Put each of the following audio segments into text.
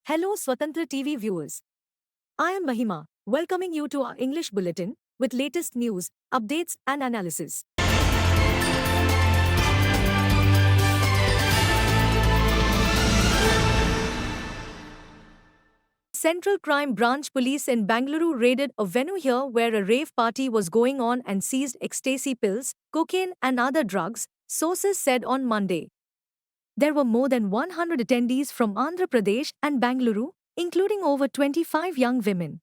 Hello Swatantra TV viewers. I am Mahima, welcoming you to our English bulletin with latest news, updates and analysis. Central Crime Branch Police in Bangalore raided a venue here where a rave party was going on and seized ecstasy pills, cocaine and other drugs, sources said on Monday. There were more than 100 attendees from Andhra Pradesh and Bangalore, including over 25 young women.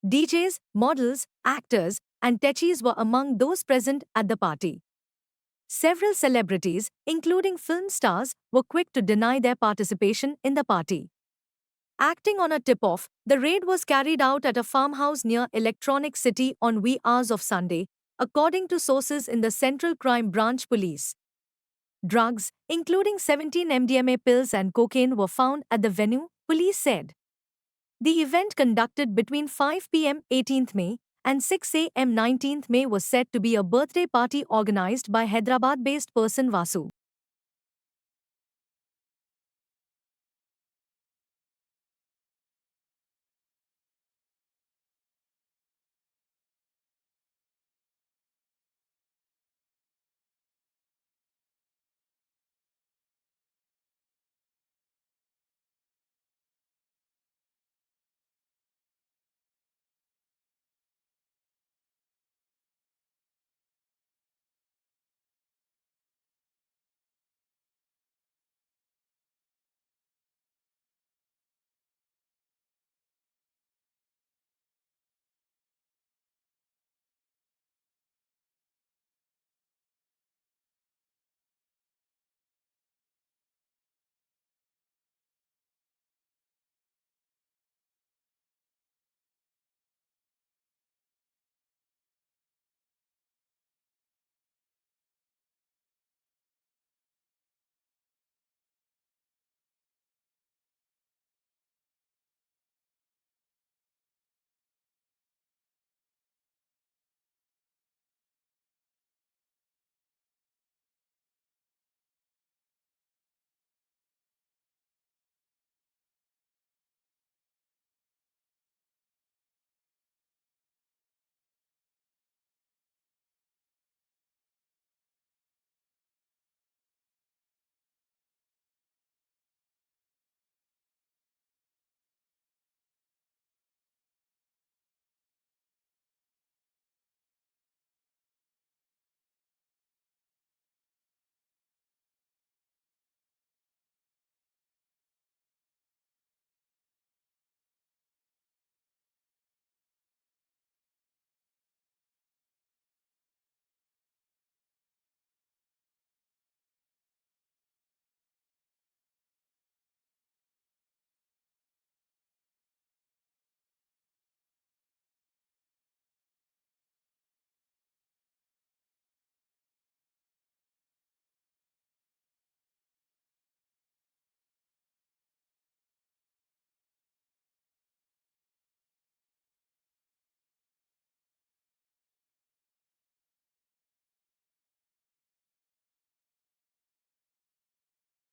DJs, models, actors, and techies were among those present at the party. Several celebrities, including film stars, were quick to deny their participation in the party. Acting on a tip-off, the raid was carried out at a farmhouse near Electronic City on wee hours of Sunday, according to sources in the Central Crime Branch Police. Drugs, including 17 MDMA pills and cocaine, were found at the venue, police said. The event conducted between 5 p.m. 18th May and 6 a.m. 19th May was said to be a birthday party organized by Hyderabad-based person Vasu.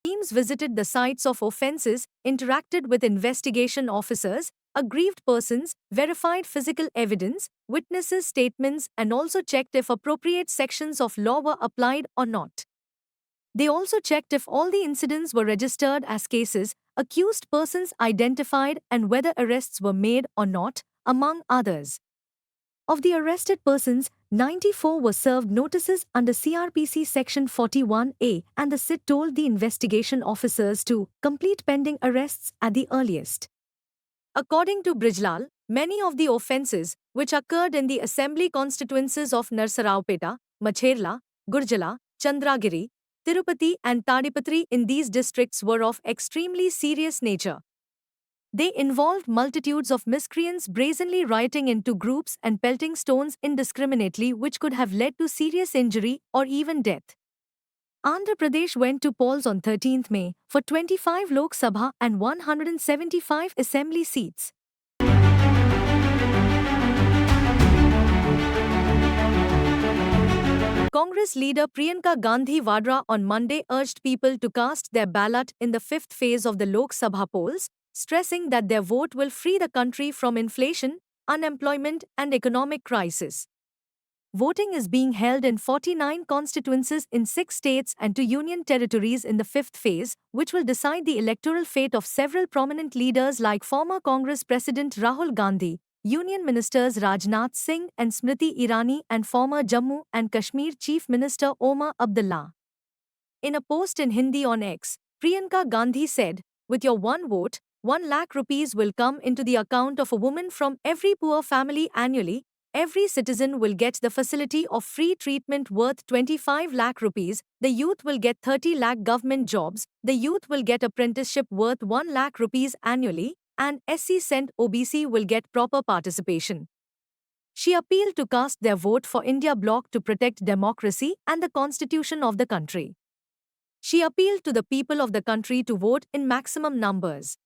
Teams visited the sites of offences, interacted with investigation officers, aggrieved persons, verified physical evidence, witnesses' statements, and also checked if appropriate sections of law were applied or not. They also checked if all the incidents were registered as cases, accused persons identified, and whether arrests were made or not, among others. Of the arrested persons, 94 were served notices under CRPC Section 41A, and the SIT told the investigation officers to complete pending arrests at the earliest. According to Brijlal, many of the offences, which occurred in the assembly constituencies of Narsaraopeta, Macherla, Gurjala, Chandragiri, Tirupati and Tadipatri in these districts were of extremely serious nature. They involved multitudes of miscreants brazenly rioting into groups and pelting stones indiscriminately, which could have led to serious injury or even death. Andhra Pradesh went to polls on 13th May for 25 Lok Sabha and 175 assembly seats. Congress leader Priyanka Gandhi Vadra on Monday urged people to cast their ballot in the fifth phase of the Lok Sabha polls, stressing that their vote will free the country from inflation, unemployment, and economic crisis. Voting is being held in 49 constituencies in 6 states and 2 union territories in the fifth phase, which will decide the electoral fate of several prominent leaders like former Congress President Rahul Gandhi, Union Ministers Rajnath Singh and Smriti Irani, and former Jammu and Kashmir Chief Minister Omar Abdullah. In a post in Hindi on X, Priyanka Gandhi said, "With your one vote, 1 lakh rupees will come into the account of a woman from every poor family annually. Every citizen will get the facility of free treatment worth 25 lakh rupees. The youth will get 30 lakh government jobs. The youth will get apprenticeship worth 1 lakh rupees annually. And SC Cent OBC will get proper participation." She appealed to cast their vote for India bloc to protect democracy and the constitution of the country. She appealed to the people of the country to vote in maximum numbers.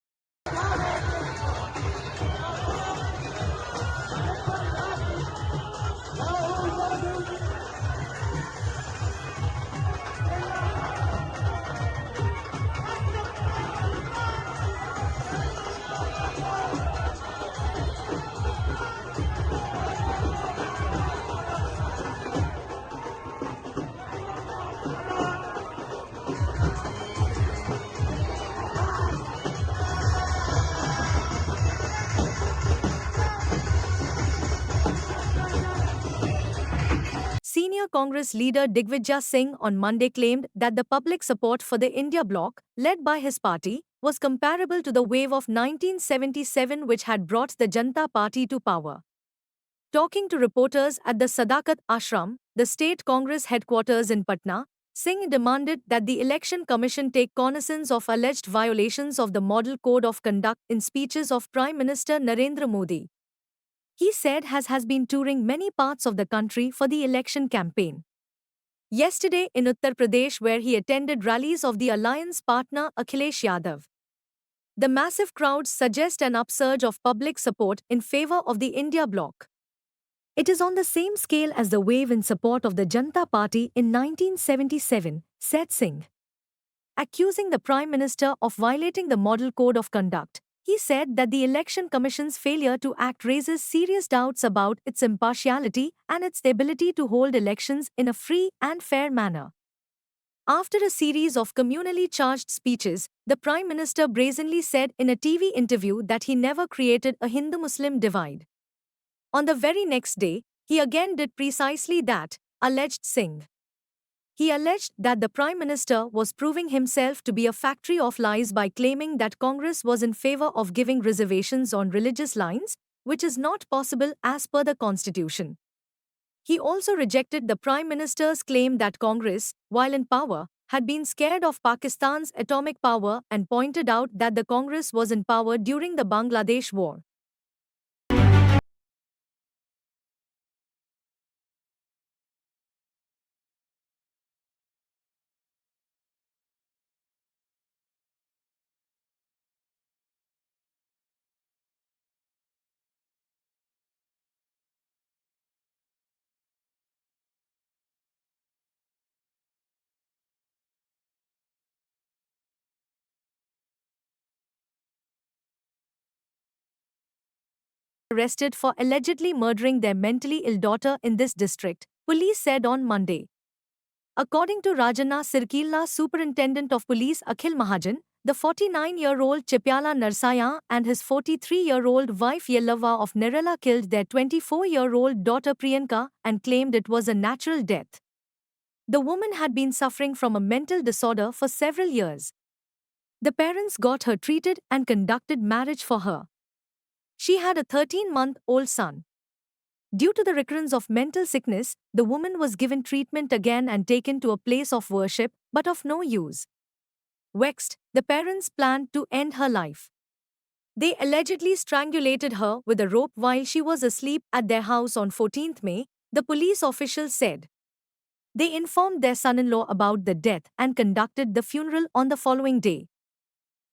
Senior Congress leader Digvijay Singh on Monday claimed that the public support for the India bloc, led by his party, was comparable to the wave of 1977 which had brought the Janata Party to power. Talking to reporters at the Sadakat Ashram, the state Congress headquarters in Patna, Singh demanded that the Election Commission take cognizance of alleged violations of the Model Code of Conduct in speeches of Prime Minister Narendra Modi. He said has been touring many parts of the country for the election campaign. Yesterday in Uttar Pradesh, where he attended rallies of the alliance partner Akhilesh Yadav. The massive crowds suggest an upsurge of public support in favor of the India bloc. It is on the same scale as the wave in support of the Janata Party in 1977, said Singh. Accusing the Prime Minister of violating the Model Code of Conduct, he said that the Election Commission's failure to act raises serious doubts about its impartiality and its ability to hold elections in a free and fair manner. After a series of communally charged speeches, the Prime Minister brazenly said in a TV interview that he never created a Hindu-Muslim divide. On the very next day, he again did precisely that, alleged Singh. He alleged that the Prime Minister was proving himself to be a factory of lies by claiming that Congress was in favor of giving reservations on religious lines, which is not possible as per the Constitution. He also rejected the Prime Minister's claim that Congress, while in power, had been scared of Pakistan's atomic power and pointed out that the Congress was in power during the Bangladesh War. Arrested for allegedly murdering their mentally ill daughter in this district, police said on Monday. According to Rajanna Sirkilla Superintendent of Police Akhil Mahajan, the 49-year-old Chipyala Narsaya and his 43-year-old wife Yellava of Nerala killed their 24-year-old daughter Priyanka and claimed it was a natural death. The woman had been suffering from a mental disorder for several years. The parents got her treated and conducted marriage for her. She had a 13-month-old son. Due to the recurrence of mental sickness, the woman was given treatment again and taken to a place of worship, but of no use. Vexed, the parents planned to end her life. They allegedly strangulated her with a rope while she was asleep at their house on 14th May, the police officials said. They informed their son-in-law about the death and conducted the funeral on the following day.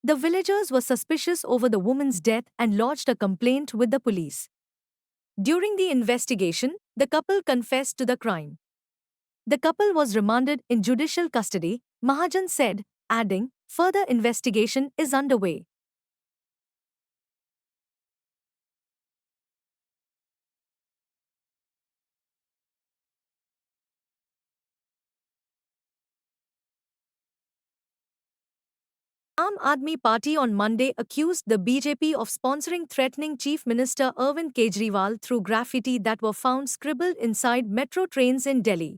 The villagers were suspicious over the woman's death and lodged a complaint with the police. During the investigation, the couple confessed to the crime. The couple was remanded in judicial custody, Mahajan said, adding, further investigation is underway. Aam Aadmi Party on Monday accused the BJP of sponsoring threatening Chief Minister Arvind Kejriwal through graffiti that were found scribbled inside metro trains in Delhi.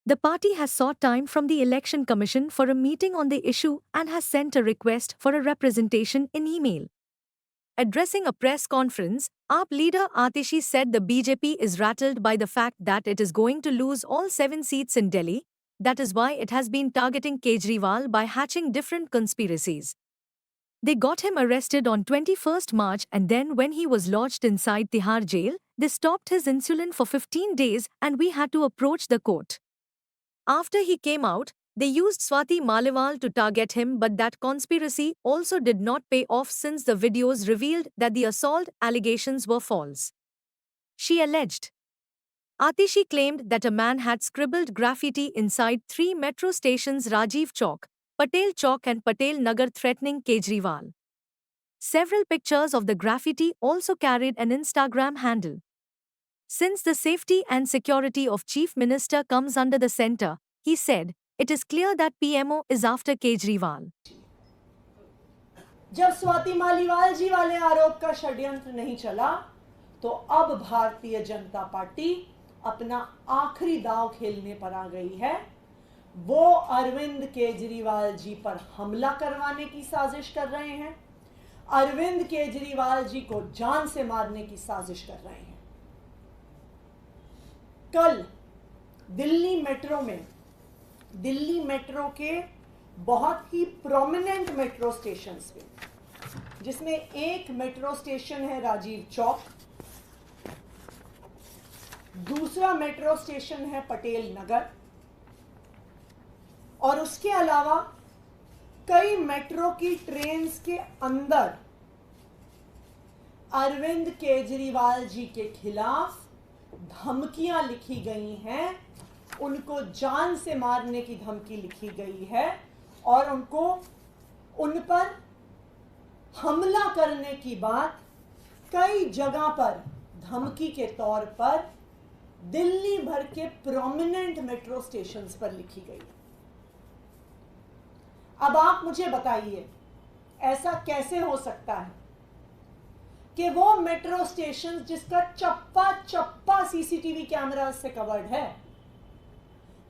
The party has sought time from the Election Commission for a meeting on the issue and has sent a request for a representation in email. Addressing a press conference, AAP leader Atishi said the BJP is rattled by the fact that it is going to lose all 7 seats in Delhi. That is why it has been targeting Kejriwal by hatching different conspiracies. They got him arrested on 21st March and then when he was lodged inside Tihar jail, they stopped his insulin for 15 days and we had to approach the court. After he came out, they used Swati Maliwal to target him, but that conspiracy also did not pay off since the videos revealed that the assault allegations were false. She alleged. Atishi claimed that a man had scribbled graffiti inside 3 metro stations Rajiv Chowk, Patel Chowk and Patel Nagar threatening Kejriwal. Several pictures of the graffiti also carried an Instagram handle. Since the safety and security of Chief Minister comes under the center, he said, it is clear that PMO is after Kejriwal. जब स्वाति मालीवाल जी वाले आरोप का षड्यंत्र नहीं चला, तो अब Bharatiya Janata party अपना आखिरी दांव खेलने पर आ गई है। वो अरविंद केजरीवाल जी पर हमला करवाने की साजिश कर रहे हैं, अरविंद केजरीवाल जी को जान से मारने की साजिश कर रहे हैं। कल दिल्ली मेट्रो के बहुत ही प्रोमिनेंट मेट्रो स्टेशंस पे, जिसमें एक मेट्रो स्टेशन है राजीव चौक, दूसरा मेट्रो स्टेशन है पटेल नगर और उसके अलावा कई मेट्रो की ट्रेन्स के अंदर अरविंद केजरीवाल जी के खिलाफ धमकियां लिखी गई हैं, उनको जान से मारने की धमकी लिखी गई है और उन पर हमला करने की बात कई जगह पर धमकी के तौर पर दिल्ली भर के प्रोमिनेंट मेट्रो स्टेशंस पर लिखी गई। अब आप मुझे बताइए, ऐसा कैसे हो सकता है कि वो मेट्रो स्टेशन जिसका चप्पा चप्पा सीसीटीवी कैमरा से कवर्ड है,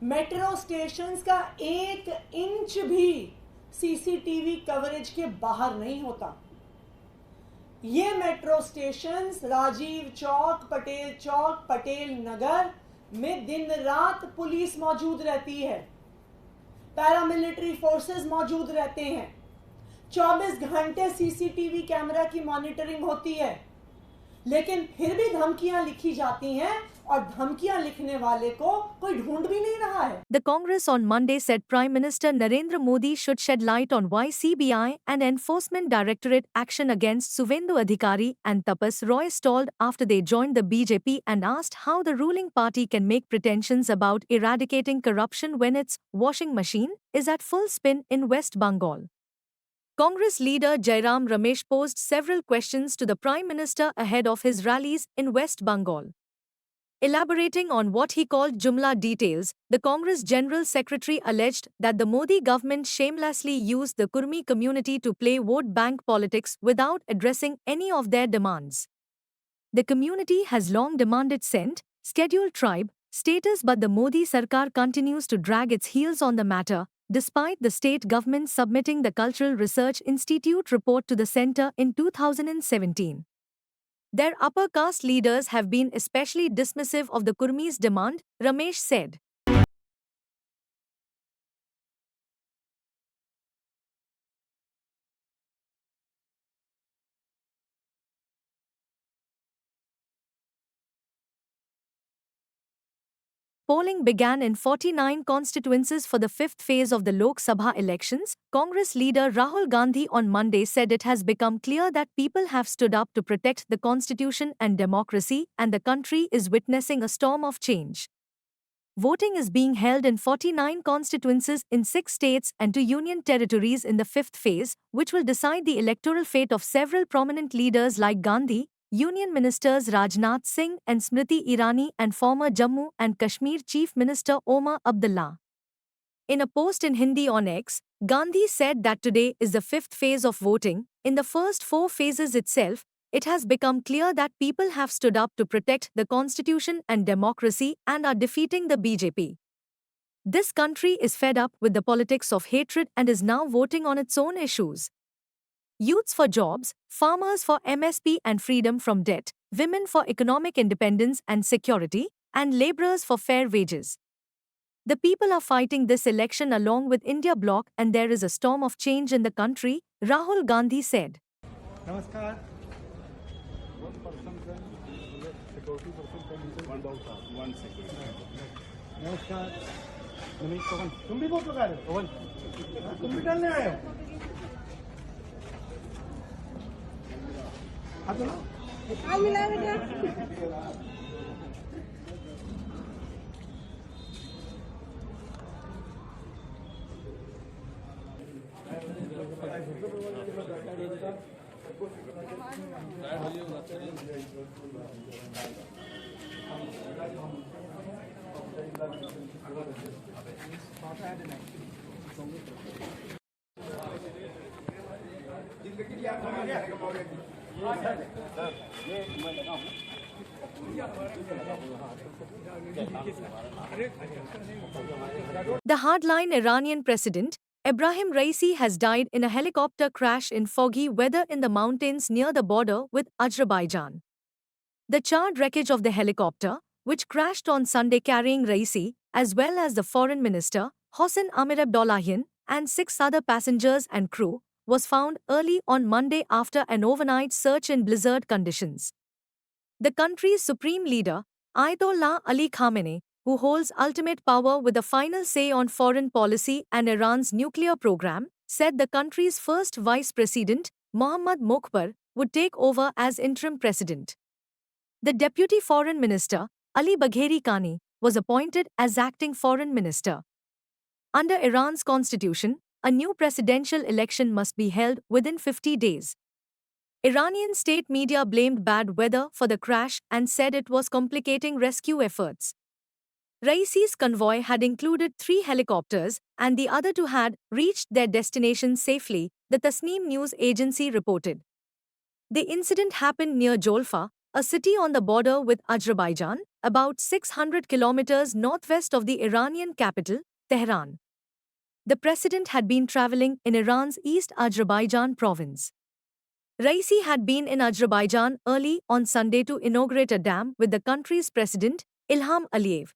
मेट्रो स्टेशंस का 1 इंच भी सीसीटीवी कवरेज के बाहर नहीं होता। ये मेट्रो स्टेशंस राजीव चौक, पटेल नगर में दिन रात पुलिस मौजूद रहती है, पैरामिलिट्री फोर्सेस मौजूद रहते हैं, 24 घंटे सीसीटीवी कैमरा की मॉनिटरिंग होती है, लेकिन फिर भी धमकियां लिखी जाती हैं और धमकियां लिखने वाले को कोई ढूंढ भी नहीं रहा है। The Congress on Monday said Prime Minister Narendra Modi should shed light on why CBI and Enforcement Directorate action against Suvendu Adhikari and Tapas Roy stalled after they joined the BJP and asked how the ruling party can make pretensions about eradicating corruption when its washing machine is at full spin in West Bengal. Congress leader Jairam Ramesh posed several questions to the Prime Minister ahead of his rallies in West Bengal. Elaborating on what he called Jumla details, the Congress General Secretary alleged that the Modi government shamelessly used the Kurmi community to play vote bank politics without addressing any of their demands. The community has long demanded Cent, scheduled tribe, status, but the Modi Sarkar continues to drag its heels on the matter, despite the state government submitting the Cultural Research Institute report to the centre in 2017. Their upper caste leaders have been especially dismissive of the Kurmis' demand, Ramesh said. Polling began in 49 constituencies for the 5th phase of the Lok Sabha elections. Congress leader Rahul Gandhi on Monday said it has become clear that people have stood up to protect the constitution and democracy, and the country is witnessing a storm of change. Voting is being held in 49 constituencies in 6 states and 2 union territories in the 5th phase, which will decide the electoral fate of several prominent leaders like Gandhi, Union Ministers Rajnath Singh and Smriti Irani, and former Jammu and Kashmir Chief Minister Omar Abdullah. In a post in Hindi on X, Gandhi said that today is the fifth phase of voting. In the first four phases itself, it has become clear that people have stood up to protect the constitution and democracy and are defeating the BJP. This country is fed up with the politics of hatred and is now voting on its own issues. Youths for jobs, farmers for MSP and freedom from debt, women for economic independence and security, and laborers for fair wages. The people are fighting this election along with India bloc and there is a storm of change in the country, Rahul Gandhi said. नमस्कार. 1% security person का नीचे one doubt था. One security. नमस्कार. नमीत पवन. तुम भी vote लगा रहे हो? पवन. तुम भी डालने आए हो? हाँ तो ना. हाँ मिला बेटा. The hardline Iranian president, Ebrahim Raisi, has died in a helicopter crash in foggy weather in the mountains near the border with Azerbaijan. The charred wreckage of the helicopter, which crashed on Sunday carrying Raisi, as well as the foreign minister, Hossein Amirabdollahian, and 6 other passengers and crew, was found early on Monday after an overnight search in blizzard conditions. The country's supreme leader, Ayatollah Ali Khamenei, who holds ultimate power with the final say on foreign policy and Iran's nuclear program, said the country's first vice president, Mohammad Mokhbar, would take over as interim president. The deputy foreign minister, Ali Bagheri Kani, was appointed as acting foreign minister. Under Iran's constitution, a new presidential election must be held within 50 days. Iranian state media blamed bad weather for the crash and said it was complicating rescue efforts. Raisi's convoy had included 3 helicopters, and the other 2 had reached their destination safely, the Tasneem news agency reported. The incident happened near Jolfa, a city on the border with Azerbaijan, about 600 kilometers northwest of the Iranian capital, Tehran. The president had been traveling in Iran's East Azerbaijan province. Raisi had been in Azerbaijan early on Sunday to inaugurate a dam with the country's president, Ilham Aliyev.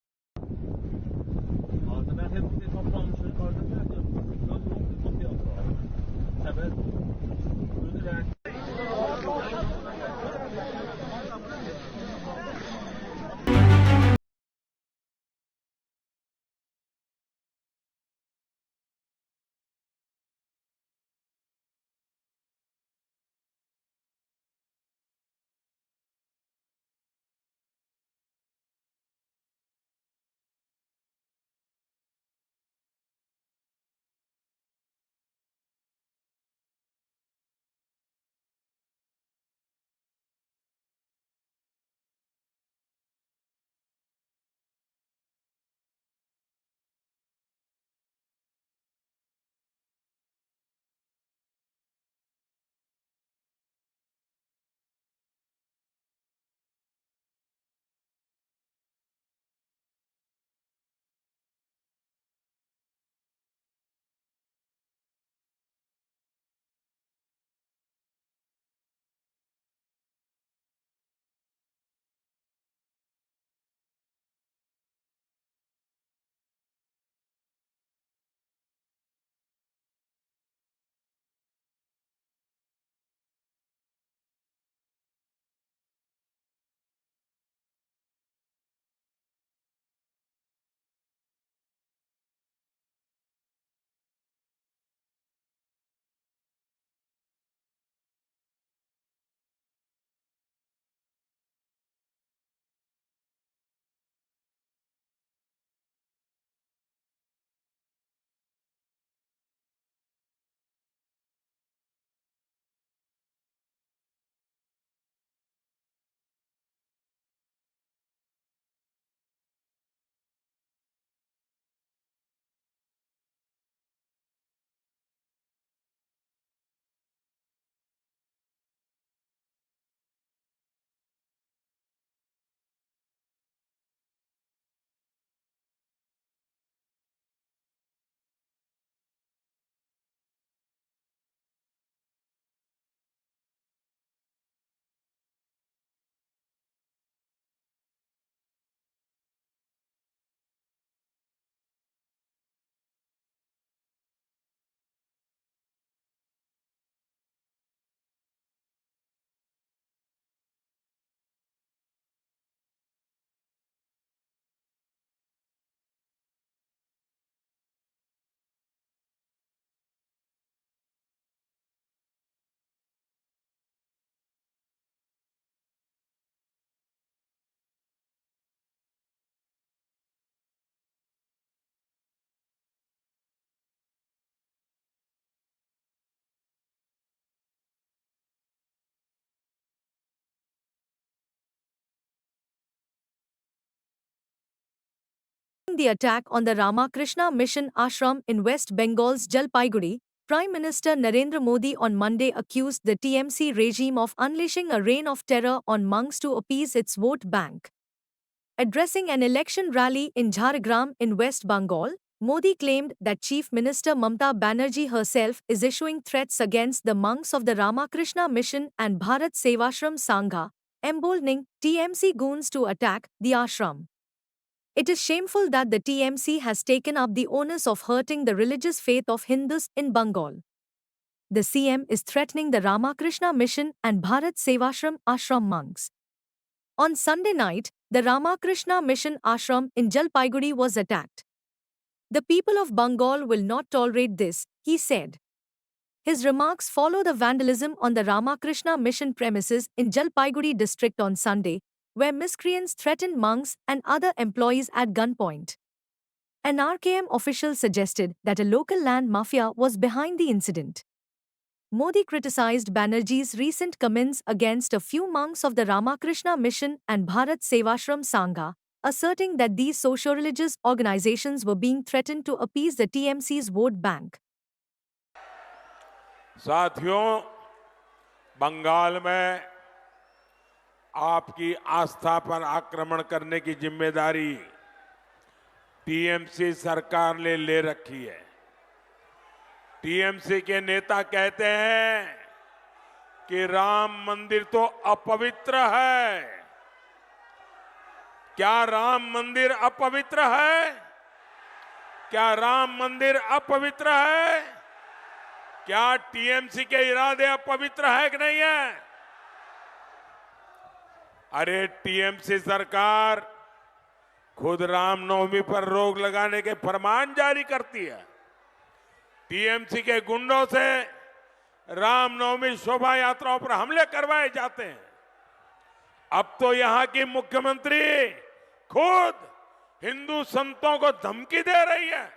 the attack on the Ramakrishna Mission Ashram in West Bengal's Jalpaiguri, Prime Minister Narendra Modi on Monday accused the TMC regime of unleashing a reign of terror on monks to appease its vote bank. Addressing an election rally in Jhargram in West Bengal, Modi claimed that Chief Minister Mamata Banerjee herself is issuing threats against the monks of the Ramakrishna Mission and Bharat Sevashram Sangha, emboldening TMC goons to attack the ashram. It is shameful that the TMC has taken up the onus of hurting the religious faith of Hindus in Bengal. The CM is threatening the Ramakrishna Mission and Bharat Sevashram Ashram monks. On Sunday night, the Ramakrishna Mission Ashram in Jalpaiguri was attacked. The people of Bengal will not tolerate this, he said. His remarks follow the vandalism on the Ramakrishna Mission premises in Jalpaiguri district on Sunday, where miscreants threatened monks and other employees at gunpoint. An RKM official suggested that a local land mafia was behind the incident. Modi criticized Banerjee's recent comments against a few monks of the Ramakrishna Mission and Bharat Sevashram Sangha, asserting that these socio-religious organizations were being threatened to appease the TMC's vote bank. साथियों, बंगाल में आपकी आस्था पर आक्रमण करने की जिम्मेदारी TMC सरकार ने ले रखी है। टीएमसी के नेता कहते हैं कि राम मंदिर तो अपवित्र है। क्या राम मंदिर अपवित्र है? क्या राम मंदिर अपवित्र है? क्या टीएमसी के इरादे अपवित्र है कि नहीं है? अरे टीएमसी सरकार खुद रामनवमी पर रोक लगाने के फरमान जारी करती है। टीएमसी के गुंडों से रामनवमी शोभा यात्राओं पर हमले करवाए जाते हैं। अब तो यहां की मुख्यमंत्री खुद हिंदू संतों को धमकी दे रही है।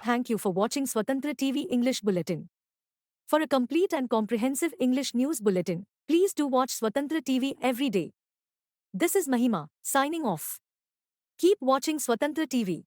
Thank you for watching Swatantra TV English Bulletin. For a complete and comprehensive English news bulletin, please do watch Swatantra TV every day. This is Mahima, signing off. Keep watching Swatantra TV.